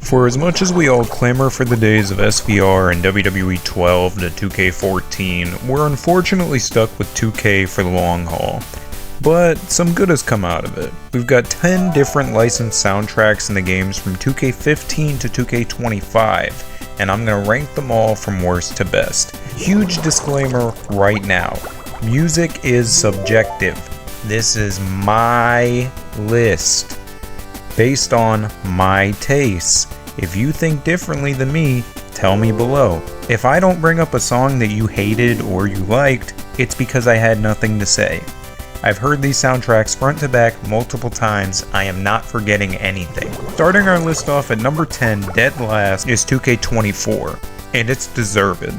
For as much as we all clamor for the days of SVR and WWE 12 to 2K14, we're unfortunately stuck with 2K for the long haul. But some good has come out of it. We've got 10 different licensed soundtracks in the games from 2K15 to 2K25, and I'm going to rank them all from worst to best. Huge disclaimer right now, music is subjective. This is my list, based on my tastes. If you think differently than me, tell me below. If I don't bring up a song that you hated or you liked, it's because I had nothing to say. I've heard these soundtracks front to back multiple times. I am not forgetting anything. Starting our list off at number 10, dead last, is 2K24, and it's deserved.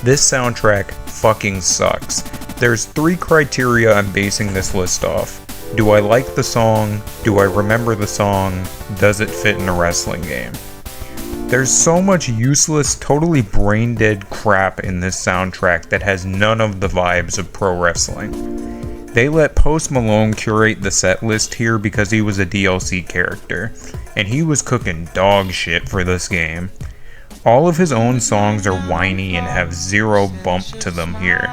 This soundtrack fucking sucks. There's 3 criteria I'm basing this list off. Do I like the song? Do I remember the song? Does it fit in a wrestling game? There's so much useless, totally brain-dead crap in this soundtrack that has none of the vibes of pro wrestling. They let Post Malone curate the set list here because he was a DLC character, and he was cooking dog shit for this game. All of his own songs are whiny and have zero bump to them here.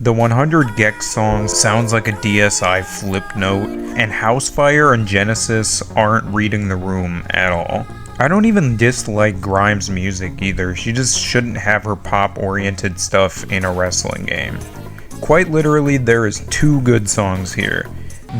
The 100 Gex song sounds like a DSi flip note, and Housefire and Genesis aren't reading the room at all. I don't even dislike Grimes' music either, she just shouldn't have her pop-oriented stuff in a wrestling game. Quite literally, there is 2 good songs here.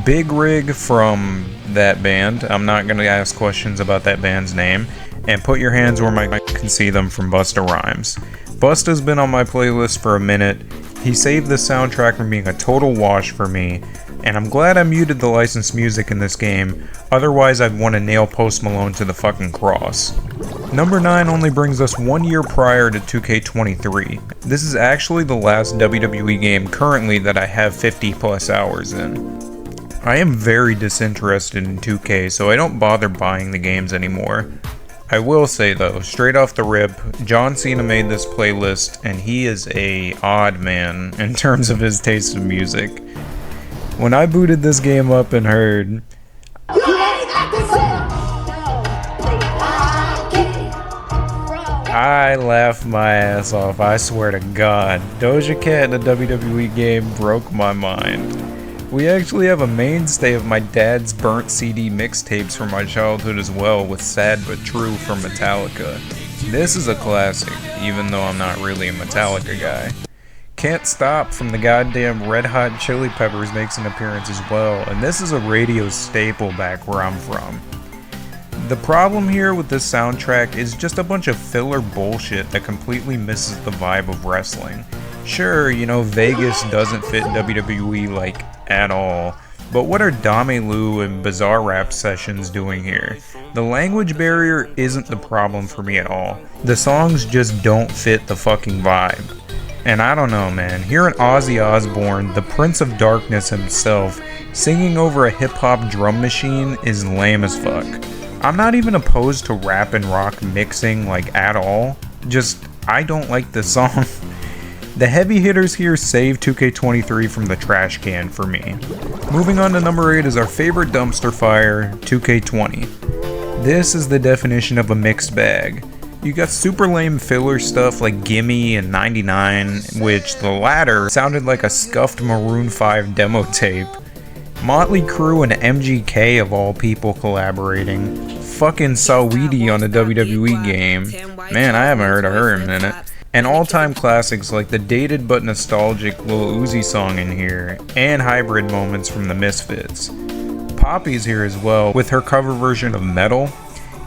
Big Rig from that band, I'm not going to ask questions about that band's name, and Put Your Hands Where My Can See Them from Busta Rhymes. Busta's been on my playlist for a minute. He saved the soundtrack from being a total wash for me, and I'm glad I muted the licensed music in this game, otherwise I'd want to nail Post Malone to the fucking cross. Number 9 only brings us 1 year prior to 2K23. This is actually the last WWE game currently that I have 50 plus hours in. I am very disinterested in 2K, so I don't bother buying the games anymore. I will say though, straight off the rip, John Cena made this playlist, and he is a odd man in terms of his taste of music. When I booted this game up and heard I laughed my ass off, I swear to God. Doja Cat in a WWE game broke my mind. We actually have a mainstay of my dad's burnt CD mixtapes from my childhood as well, with Sad But True from Metallica. This is a classic, even though I'm not really a Metallica guy. Can't Stop from the goddamn Red Hot Chili Peppers makes an appearance as well, and this is a radio staple back where I'm from. The problem here with this soundtrack is just a bunch of filler bullshit that completely misses the vibe of wrestling. Sure, you know, Vegas doesn't fit WWE like at all, but what are Dame Lu and Bizarre Rap Sessions doing here? The language barrier isn't the problem for me at all. The songs just don't fit the fucking vibe. And I don't know, man, hearing Ozzy Osbourne, the Prince of Darkness himself, singing over a hip-hop drum machine is lame as fuck. I'm not even opposed to rap and rock mixing, like, at all, just, I don't like this song. The heavy hitters here save 2K23 from the trash can for me. Moving on to number 8 is our favorite dumpster fire, 2K20. This is the definition of a mixed bag. You got super lame filler stuff like Gimme and 99, which the latter sounded like a scuffed Maroon 5 demo tape. Motley Crue and MGK of all people collaborating. Fucking Saweetie on a WWE game. Man, I haven't heard of her in a minute. And all-time classics like the dated but nostalgic Lil Uzi song in here, and hybrid moments from the Misfits. Poppy's here as well, with her cover version of Metal,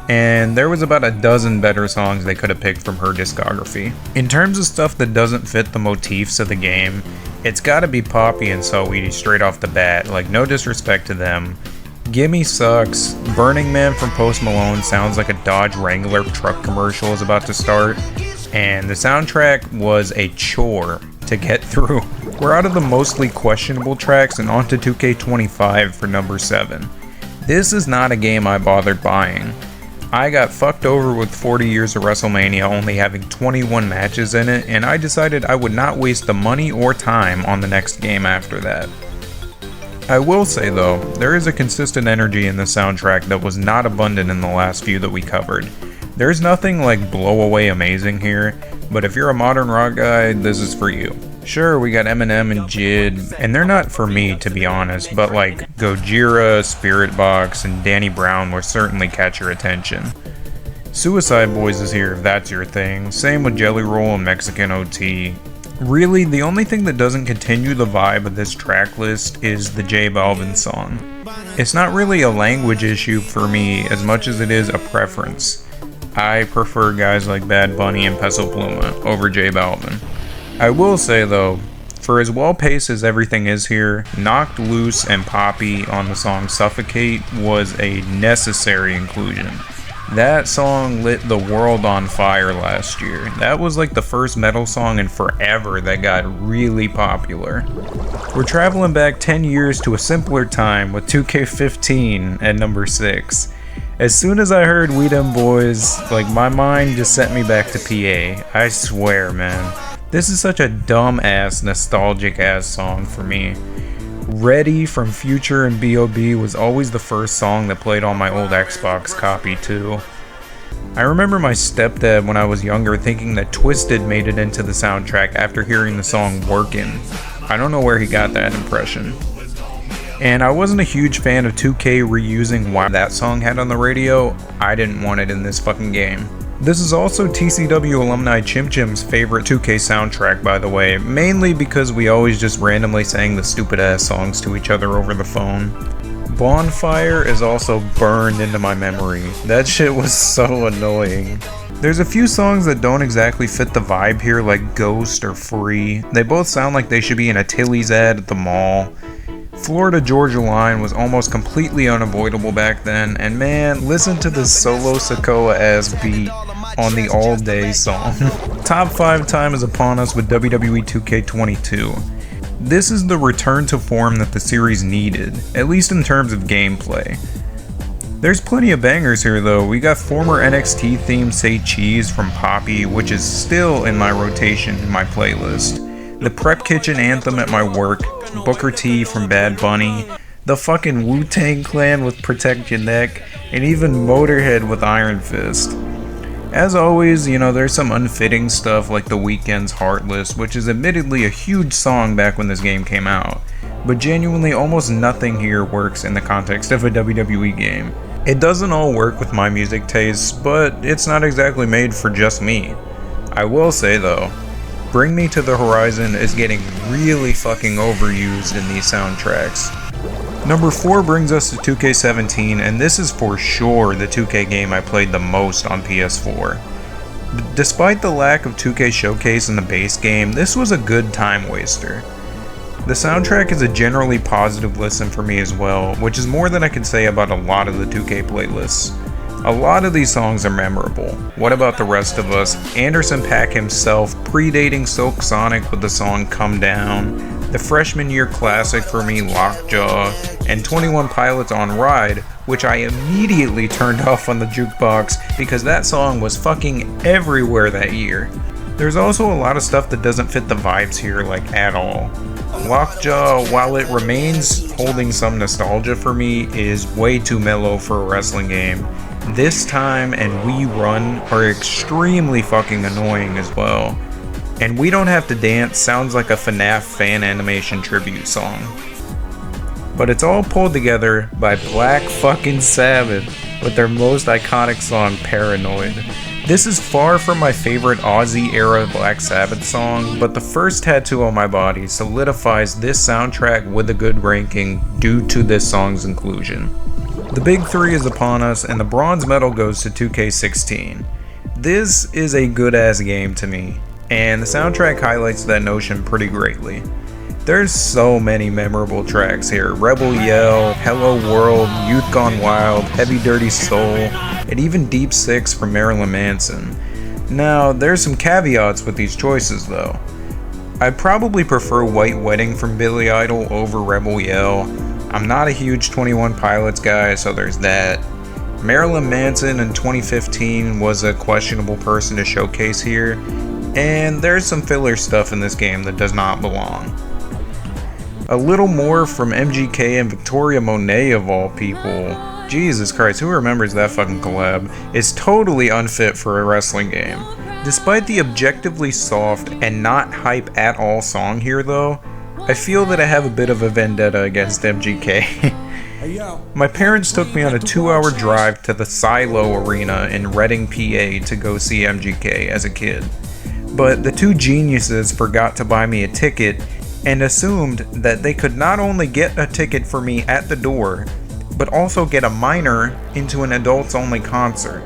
and there was about a dozen better songs they could have picked from her discography. In terms of stuff that doesn't fit the motifs of the game, it's gotta be Poppy and Saweetie straight off the bat, like no disrespect to them. Gimme sucks, Burning Man from Post Malone sounds like a Dodge Wrangler truck commercial is about to start, and the soundtrack was a chore to get through. We're out of the mostly questionable tracks and onto 2K25 for number 7. This is not a game I bothered buying. I got fucked over with 40 years of WrestleMania only having 21 matches in it, and I decided I would not waste the money or time on the next game after that. I will say though, there is a consistent energy in the soundtrack that was not abundant in the last few that we covered. There's nothing like blow away amazing here, but if you're a modern rock guy, this is for you. Sure, we got Eminem and Jid, and they're not for me to be honest, but like Gojira, Spirit Box, and Danny Brown will certainly catch your attention. Suicide Boys is here if that's your thing, same with Jelly Roll and Mexican OT. Really, the only thing that doesn't continue the vibe of this track list is the J Balvin song. It's not really a language issue for me as much as it is a preference. I prefer guys like Bad Bunny and Peso Pluma over J Balvin. I will say though, for as well paced as everything is here, Knocked Loose and Poppy on the song Suffocate was a necessary inclusion. That song lit the world on fire last year. That was like the first metal song in forever that got really popular. We're traveling back 10 years to a simpler time with 2K15 at number 6. As soon as I heard We Dem Boys, like my mind just sent me back to PA. I swear, man. This is such a dumb-ass, nostalgic-ass song for me. Ready from Future and B.O.B. was always the first song that played on my old Xbox copy too. I remember my stepdad when I was younger thinking that Twisted made it into the soundtrack after hearing the song Workin'. I don't know where he got that impression. And I wasn't a huge fan of 2K reusing what that song had on the radio. I didn't want it in this fucking game. This is also TCW alumni Chim Chim's favorite 2K soundtrack, by the way, mainly because we always just randomly sang the stupid ass songs to each other over the phone. Bonfire is also burned into my memory. That shit was so annoying. There's a few songs that don't exactly fit the vibe here, like Ghost or Free. They both sound like they should be in a Tilly's ad at the mall. Florida Georgia Line was almost completely unavoidable back then, and man, listen to this Solo Sokoa ass beat on the All Day song. Top 5 time is upon us with WWE 2K22. This is the return to form that the series needed, at least in terms of gameplay. There's plenty of bangers here though. We got former NXT theme Say Cheese from Poppy, which is still in my rotation in my playlist. The Prep Kitchen anthem at my work, Booker T from Bad Bunny, the fucking Wu-Tang Clan with Protect Your Neck, and even Motorhead with Iron Fist. As always, you know, there's some unfitting stuff like The Weeknd's Heartless, which is admittedly a huge song back when this game came out, but genuinely almost nothing here works in the context of a WWE game. It doesn't all work with my music tastes, but it's not exactly made for just me. I will say though, Bring Me to the Horizon is getting really fucking overused in these soundtracks. Number 4 brings us to 2K17, and this is for sure the 2K game I played the most on PS4. Despite the lack of 2K Showcase in the base game, this was a good time waster. The soundtrack is a generally positive listen for me as well, which is more than I can say about a lot of the 2K playlists. A lot of these songs are memorable. What About the Rest of Us, Anderson .Paak himself predating Silk Sonic with the song Come Down, the freshman year classic for me Lockjaw, and 21 Pilots on Ride, which I immediately turned off on the jukebox because that song was fucking everywhere that year. There's also a lot of stuff that doesn't fit the vibes here like at all. Lockjaw, while it remains holding some nostalgia for me, is way too mellow for a wrestling game. This Time and We Run are extremely fucking annoying as well. And We Don't Have to Dance sounds like a FNAF fan animation tribute song. But it's all pulled together by Black fucking Sabbath with their most iconic song, Paranoid. This is far from my favorite Aussie era Black Sabbath song, but the first tattoo on my body solidifies this soundtrack with a good ranking due to this song's inclusion. The big 3 is upon us, and the bronze medal goes to 2K16. This is a good ass game to me, and the soundtrack highlights that notion pretty greatly. There's so many memorable tracks here: Rebel Yell, Hello World, Youth Gone Wild, Heavy Dirty Soul, and even Deep Six from Marilyn Manson. Now, there's some caveats with these choices though. I'd probably prefer White Wedding from Billy Idol over Rebel Yell. I'm not a huge 21 Pilots guy, so there's that. Marilyn Manson in 2015 was a questionable person to showcase here, and there's some filler stuff in this game that does not belong. A little more from MGK and Victoria Monet of all people. Jesus Christ, who remembers that fucking collab? Is totally unfit for a wrestling game. Despite the objectively soft and not hype at all song here though, I feel that I have a bit of a vendetta against MGK. My parents took me on a 2-hour drive to the Silo Arena in Reading, PA to go see MGK as a kid. But the two geniuses forgot to buy me a ticket and assumed that they could not only get a ticket for me at the door, but also get a minor into an adults-only concert.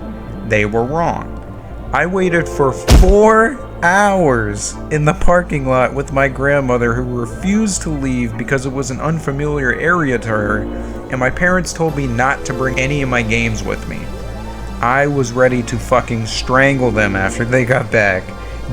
They were wrong. I waited for 4 hours in the parking lot with my grandmother, who refused to leave because it was an unfamiliar area to her, and my parents told me not to bring any of my games with me. I was ready to fucking strangle them after they got back.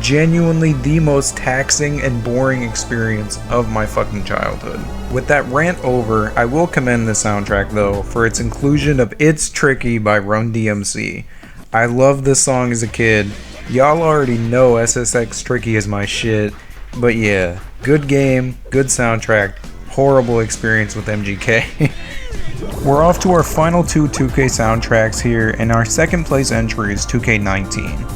Genuinely the most taxing and boring experience of my fucking childhood. With that rant over, I will commend the soundtrack though for its inclusion of It's Tricky by Run DMC. I loved this song as a kid. Y'all already know SSX Tricky is my shit, but yeah, good game, good soundtrack, horrible experience with MGK. We're off to our final two 2K soundtracks here, and our second place entry is 2K19.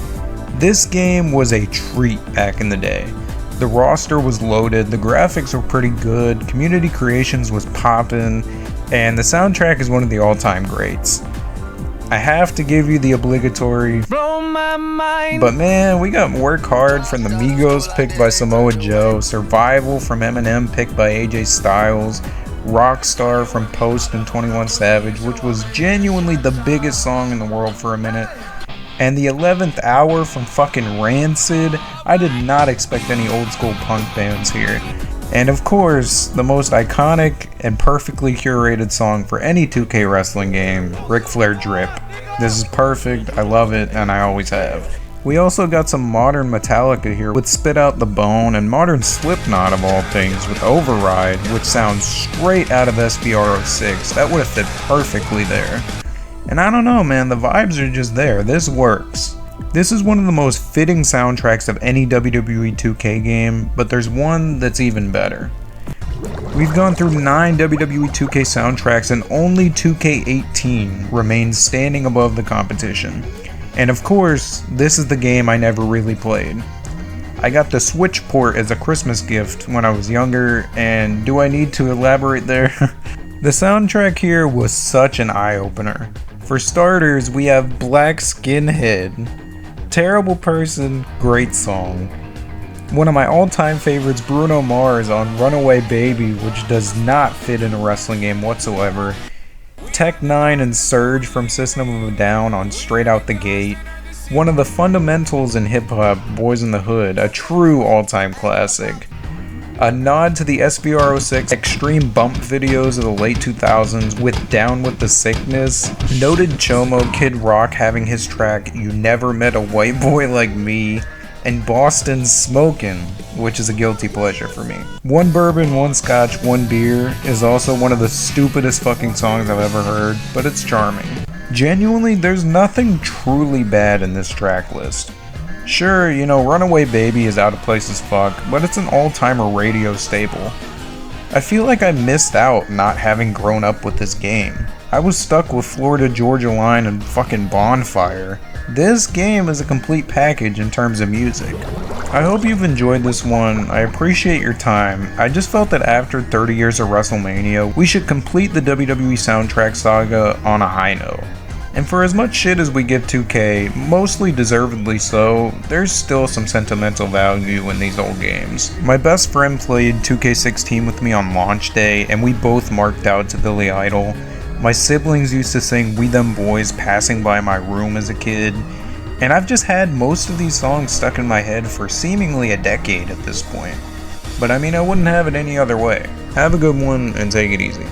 This game was a treat back in the day. The roster was loaded, the graphics were pretty good, community creations was poppin', and the soundtrack is one of the all-time greats. I have to give you the obligatory blow my mind. But man, we got Work Hard from the Migos picked by Samoa Joe, Survival from Eminem picked by AJ Styles, Rockstar from Post and 21 Savage, which was genuinely the biggest song in the world for a minute, and the 11th Hour from fucking Rancid. I did not expect any old school punk bands here. And of course, the most iconic and perfectly curated song for any 2K wrestling game, Ric Flair Drip. This is perfect, I love it, and I always have. We also got some modern Metallica here with Spit Out the Bone, and modern Slipknot of all things with Override, which sounds straight out of SPR06. That would have fit perfectly there. And I don't know, man, the vibes are just there. This works. This is one of the most fitting soundtracks of any WWE 2K game, but there's one that's even better. We've gone through 9 WWE 2K soundtracks and only 2K18 remains standing above the competition. And of course, this is the game I never really played. I got the Switch port as a Christmas gift when I was younger, and do I need to elaborate there? The soundtrack here was such an eye-opener. For starters, we have Black Skinhead. Terrible person, great song. One of my all-time favorites, Bruno Mars on Runaway Baby, which does not fit in a wrestling game whatsoever. Tech 9 and Surge from System of a Down on Straight Out the Gate. One of the fundamentals in hip-hop, Boys in the Hood, a true all-time classic. A nod to the SPR06 extreme bump videos of the late 2000s with Down with the Sickness. Noted Chomo Kid Rock having his track You Never Met a White Boy Like Me. And Boston's Smokin', which is a guilty pleasure for me. One Bourbon, One Scotch, One Beer is also one of the stupidest fucking songs I've ever heard, but it's charming. Genuinely, there's nothing truly bad in this track list. Sure, you know, Runaway Baby is out of place as fuck, but it's an all-timer radio staple. I feel like I missed out not having grown up with this game. I was stuck with Florida Georgia Line and fucking Bonfire. This game is a complete package in terms of music. I hope you've enjoyed this one. I appreciate your time. I just felt that after 30 years of WrestleMania, we should complete the WWE soundtrack saga on a high note. And for as much shit as we give 2K, mostly deservedly so, there's still some sentimental value in these old games. My best friend played 2K16 with me on launch day, and we both marked out to Billy Idol. My siblings used to sing We Them Boys passing by my room as a kid, and I've just had most of these songs stuck in my head for seemingly a decade at this point. But I mean, I wouldn't have it any other way. Have a good one and take it easy.